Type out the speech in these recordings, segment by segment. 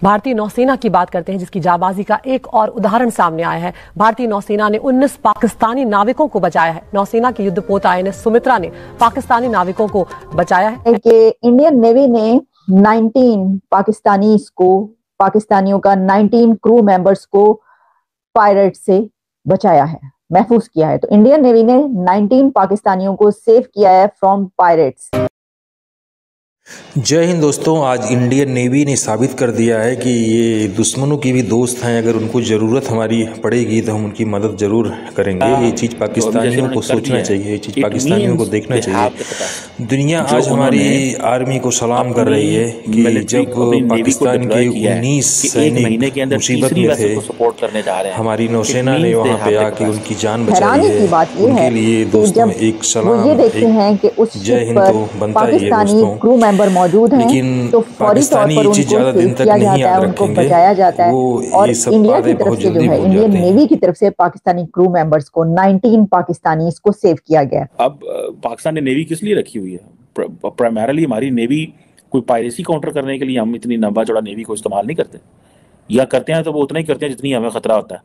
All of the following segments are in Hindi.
भारतीय नौसेना की बात करते हैं, जिसकी जाबाजी का एक और उदाहरण सामने आया है। भारतीय नौसेना ने 19 पाकिस्तानी नाविकों को बचाया है। नौसेना की युद्धपोत INS सुमित्रा ने पाकिस्तानी नाविकों को बचाया है कि इंडियन नेवी ने 19 पाकिस्तानियों का 19 क्रू मेंबर्स को पायरेट से बचाया है, महफूज किया है। तो इंडियन नेवी ने 19 पाकिस्तानियों को सेव किया है फ्रॉम पायरेट्स। जय हिंद दोस्तों, आज इंडियन नेवी ने साबित कर दिया है कि ये दुश्मनों की भी दोस्त हैं। अगर उनको ज़रूरत हमारी पड़ेगी तो हम उनकी मदद ज़रूर करेंगे। ये चीज़ पाकिस्तानियों को सोचना चाहिए, ये चीज़ पाकिस्तानियों को देखना चाहिए। दुनिया आज हमारी आर्मी को सलाम कर रही है कि जब पाकिस्तान के 19 सैनिक मुसीबत में थे, हमारी नौसेना ने वहाँ पे आके उनकी जान बचाई है। उनके लिए दोस्तों एक सलाम, जय हिंद तो बनता ही है दोस्तों। मौजूद हैं, लेकिन तो पाकिस्तानी ये चीज ज्यादा दिन तक नहीं याद रखेंगे, बचाया जाता है। और इंडिया की तरफ से जो है, इंडियन नेवी की तरफ से पाकिस्तानी क्रू मेंबर्स को 19 पाकिस्तानी को सेव किया गया। अब पाकिस्तान ने नेवी किस लिए रखी हुई है? प्राइमरली हमारी नेवी कोई पायरेसी काउंटर करने के लिए हम इतनी लंबा चौड़ा नेवी को इस्तेमाल नहीं करते, या करते हैं तो वो उतना ही करते हैं जितनी हमें खतरा होता है,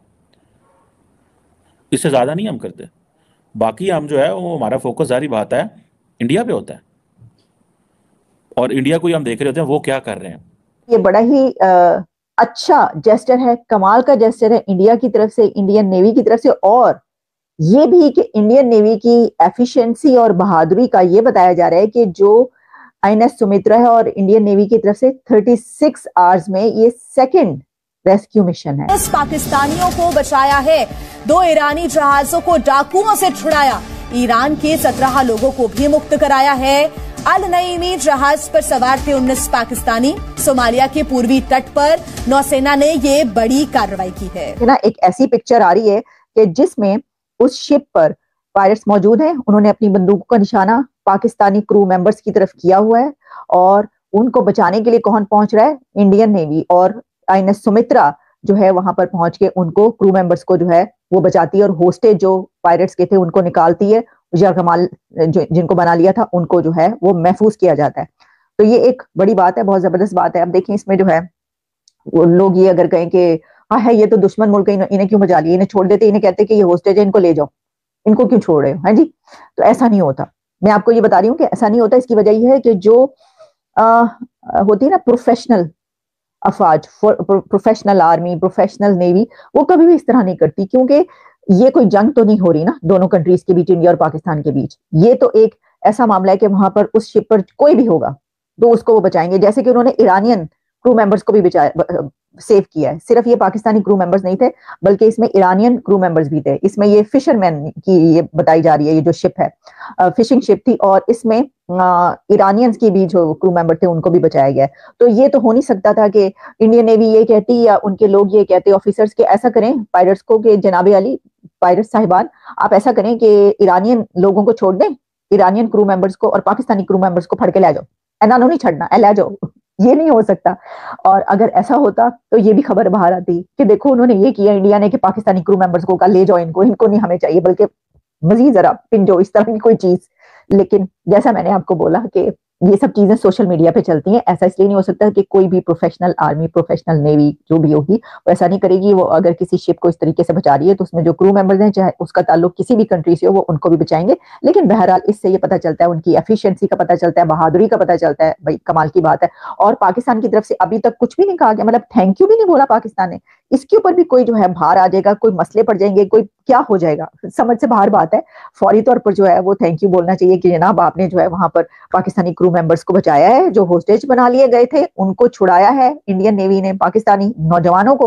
इससे ज्यादा नहीं हम करते। बाकी हम जो है वो हमारा फोकस जारी बात है इंडिया पे होता है, और इंडिया को हम देख रहे होते हैं वो क्या कर रहे हैं। ये बड़ा ही अच्छा जेस्चर है, कमाल का जेस्चर है इंडिया की तरफ से, इंडियन नेवी की तरफ से। और ये भी कि इंडियन नेवी की एफिशिएंसी और बहादुरी का ये बताया जा रहा है कि जो INS सुमित्रा है और इंडियन नेवी की तरफ से 36 आवर्स में ये सेकंड रेस्क्यू मिशन है। पाकिस्तानियों को बचाया है, 2 ईरानी जहाजों को डाकुओं से छुड़ाया, ईरान के 17 लोगों को भी मुक्त कराया है। अल नईमी जहाज पर सवार थे 19 पाकिस्तानी। सोमालिया के पूर्वी तट पर नौसेना ने ये बड़ी कार्रवाई की है ना। एक ऐसी पिक्चर आ रही है कि जिसमें उस शिप पर पायरेट्स मौजूद हैं, उन्होंने अपनी बंदूकों का निशाना पाकिस्तानी क्रू मेंबर्स की तरफ किया हुआ है, और उनको बचाने के लिए कौन पहुंच रहा है? Indian navy. और INS सुमित्रा जो है वहां पर पहुंच के उनको क्रू मेंबर्स को जो है वो बचाती है, और होस्टेज जो पायरेट्स के थे उनको निकालती है। कमाल जिनको बना लिया था उनको जो है वो महफूज किया जाता है। तो ये एक बड़ी बात है, बहुत जबरदस्त बात है। अब देखिए इसमें जो है वो लोग ये अगर कहें कि हाँ है ये तो दुश्मन मुल्क है, इन्हें क्यों बचा लिया, इन्हें छोड़ देते, इन्हें कहते कि ये होस्टेज है, इनको ले जाओ, इनको क्यों छोड़ रहे हो, है जी। तो ऐसा नहीं होता, मैं आपको ये बता रही हूँ कि ऐसा नहीं होता। इसकी वजह यह है कि जो होती है ना प्रोफेशनल अफवाज, प्रोफेशनल आर्मी, प्रोफेशनल नेवी, वो कभी भी इस तरह नहीं करती, क्योंकि ये कोई जंग तो नहीं हो रही ना दोनों कंट्रीज के बीच, इंडिया और पाकिस्तान के बीच। ये तो एक ऐसा मामला है कि वहां पर उस शिप पर कोई भी होगा तो उसको वो बचाएंगे। जैसे कि उन्होंने ईरानियन क्रू मेंबर्स को भी सेव किया है। सिर्फ ये पाकिस्तानी क्रू मेंबर्स नहीं थे, बल्कि इसमें ईरानियन क्रू मेंबर्स भी थे। इसमें ये फिशरमैन की ये बताई जा रही है, ये जो शिप है फिशिंग शिप थी, और इसमें ईरानियंस की भी जो क्रू मेंबर थे उनको भी बचाया गया। तो ये तो हो नहीं सकता था कि इंडियन नेवी ये कहती या उनके लोग ये कहते ऑफिसर्स के ऐसा करें पायरेट्स को कि जनाबे अली पायरेट साहिबान आप ऐसा करें कि ईरानियन लोगों को छोड़ दें, ईरानियन क्रू मेंबर्स को और पाकिस्तानी क्रू मेंबर्स को फड़ के ले जाओ, एनानो नहीं छड़ना, ले जाओ। ये नहीं हो सकता। और अगर ऐसा होता तो ये भी खबर बाहर आती कि देखो उन्होंने ये किया इंडिया ने कि पाकिस्तानी क्रू मेंबर्स को ले जाओ, इनको नहीं हमें चाहिए, बल्कि मजीद जरा पिंजो, इस तरह की कोई चीज। लेकिन जैसा मैंने आपको बोला कि ये सब चीजें सोशल मीडिया पे चलती हैं, ऐसा इसलिए नहीं हो सकता कि कोई भी प्रोफेशनल आर्मी, प्रोफेशनल नेवी जो भी होगी वो ऐसा नहीं करेगी। वो अगर किसी शिप को इस तरीके से बचा रही है तो उसमें जो क्रू मेंबर्स हैं, चाहे उसका ताल्लुक किसी भी कंट्री से हो, वो उनको भी बचाएंगे। लेकिन बहरहाल इससे ये पता चलता है, उनकी एफिशिएंसी का पता चलता है, बहादुरी का पता चलता है। भाई कमाल की बात है। और पाकिस्तान की तरफ से अभी तक कुछ भी नहीं कहा गया, मतलब थैंक यू भी नहीं बोला पाकिस्तान ने। इसके ऊपर भी कोई जो है बाहर आ जाएगा, कोई मसले पड़ जाएंगे, कोई क्या हो जाएगा, समझ से बाहर बात है। फौरी तौर पर जो है वो थैंक यू बोलना चाहिए कि जनाब आपने जो है वहां पर पाकिस्तानी क्रू मेंबर्स को बचाया है, जो होस्टेज बना लिए गए थे उनको छुड़ाया है इंडियन नेवी ने पाकिस्तानी नौजवानों को।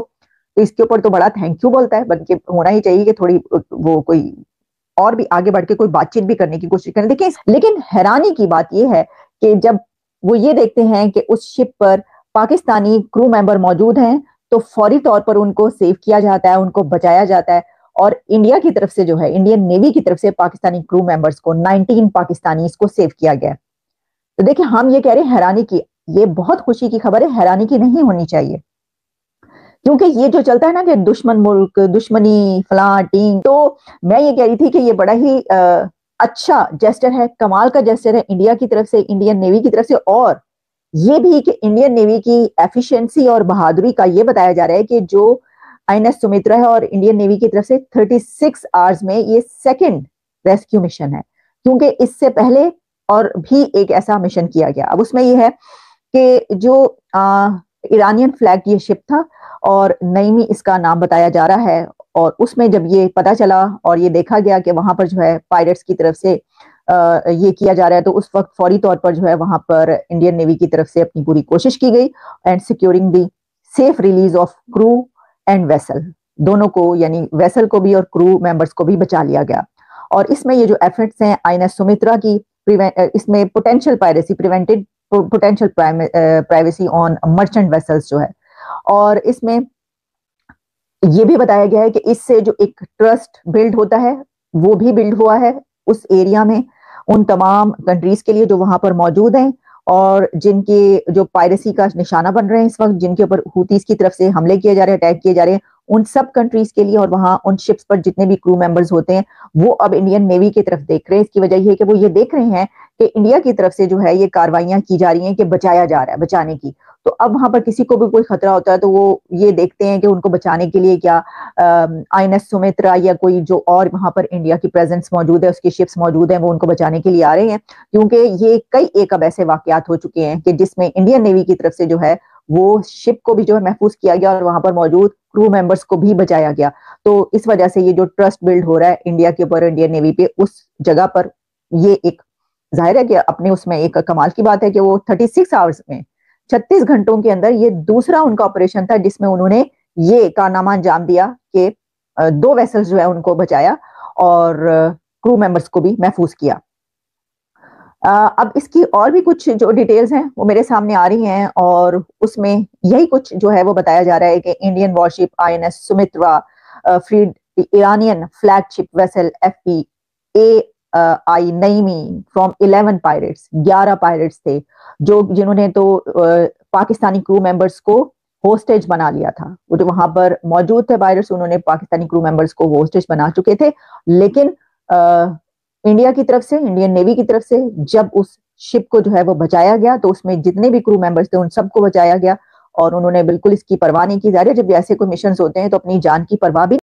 तो इसके ऊपर तो बड़ा थैंक यू बोलता है, बल्कि होना ही चाहिए कि थोड़ी वो कोई और भी आगे बढ़ के कोई बातचीत भी करने की कोशिश करें। देखिए लेकिन हैरानी की बात यह है कि जब वो ये देखते हैं कि उस शिप पर पाकिस्तानी क्रू मेंबर मौजूद हैं, तो फौरी तौर पर उनको सेव किया जाता है, उनको बचाया जाता है। और इंडिया की तरफ से जो है, इंडियन नेवी की तरफ से पाकिस्तानी क्रू मेंबर्स को 19 पाकिस्तानी को सेव किया गया। तो देखिए हम ये कह रहे हैं हैरानी की, ये बहुत खुशी की खबर है, हैरानी की नहीं होनी चाहिए। क्योंकि ये जो चलता है ना कि दुश्मन मुल्क, दुश्मनी फलां टीम, तो मैं ये कह रही थी कि ये बड़ा ही अच्छा जेस्चर है, कमाल का जेस्चर है इंडिया की तरफ से, इंडियन नेवी की तरफ से। और ये भी कि इंडियन नेवी की एफिशिएंसी और बहादुरी का ये बताया जा रहा है कि जो INS सुमित्रा है और इंडियन नेवी की तरफ से 36 आवर्स में ये सेकंड रेस्क्यू मिशन है, क्योंकि इससे पहले और भी एक ऐसा मिशन किया गया। अब उसमें ये है कि जो ईरानियन फ्लैग ये शिप था और नईमी इसका नाम बताया जा रहा है, और उसमें जब ये पता चला और ये देखा गया कि वहां पर जो है पायरेट्स की तरफ से ये किया जा रहा है, तो उस वक्त फौरी तौर पर जो है वहां पर इंडियन नेवी की तरफ से अपनी पूरी कोशिश की गई and securing the safe release of crew and vessel, दोनों को यानी वेसल को भी और क्रू मेंबर्स को भी बचा लिया गया। और इसमें ये जो एफर्ट्स हैं INS सुमित्रा की, इसमें potential piracy prevented potential privacy on merchant vessels जो है, और इसमें ये भी बताया गया है कि इससे जो एक ट्रस्ट बिल्ड होता है वो भी बिल्ड हुआ है उस एरिया में उन तमाम कंट्रीज के लिए जो वहां पर मौजूद हैं और जिनके जो पायरेसी का निशाना बन रहे हैं इस वक्त, जिनके ऊपर हुतीस की तरफ से हमले किए जा रहे हैं, अटैक किए जा रहे हैं, उन सब कंट्रीज के लिए और वहां उन शिप्स पर जितने भी क्रू मेंबर्स होते हैं वो अब इंडियन नेवी की तरफ देख रहे हैं। इसकी वजह यह है कि वो ये देख रहे हैं कि इंडिया की तरफ से जो है ये कार्रवाइयां की जा रही हैं कि बचाया जा रहा है, बचाने की। तो अब वहां पर किसी को भी कोई खतरा होता है तो वो ये देखते हैं कि उनको बचाने के लिए क्या INS सुमित्रा या कोई जो और वहां पर इंडिया की प्रेजेंस मौजूद है, उसकी शिप्स मौजूद हैं, वो उनको बचाने के लिए आ रहे हैं, क्योंकि ये कई एक अब ऐसे वाकयात हो चुके हैं कि जिसमें इंडियन नेवी की तरफ से जो है वो शिप को भी जो है महफूज किया गया और वहां पर मौजूद क्रू मेंबर्स को भी बचाया गया। तो इस वजह से ये जो ट्रस्ट बिल्ड हो रहा है इंडिया के ऊपर, इंडियन नेवी पे, उस जगह पर ये एक जाहिर है कि अपने उसमें एक कमाल की बात है कि वो 36 आवर्स में 36 घंटों के अंदर ये दूसरा उनका ऑपरेशन था जिसमें उन्होंने ये कारनामा अंजाम दिया कि 2 वेसल्स जो है उनको बचाया और क्रू मेंबर्स को भी महफूज किया। अब इसकी और भी कुछ जो डिटेल्स हैं वो मेरे सामने आ रही हैं और उसमें यही कुछ जो है वो बताया जा रहा है कि Indian warship INS Sumitra freed Iranian flagship vessel FPAI Naeemi from 11 pirates. 11 pirates थे जिन्होंने तो पाकिस्तानी क्रू मेंबर्स को होस्टेज बना लिया था। वो जो वहां पर मौजूद थे पायरेट्स, उन्होंने पाकिस्तानी क्रू मेंबर्स को होस्टेज बना चुके थे, लेकिन इंडिया की तरफ से, इंडियन नेवी की तरफ से जब उस शिप को जो है वो बचाया गया तो उसमें जितने भी क्रू मेंबर्स थे उन सबको बचाया गया और उन्होंने बिल्कुल इसकी परवाह नहीं की। जाहिर है जब ऐसे कोई मिशंस होते हैं तो अपनी जान की परवाह भी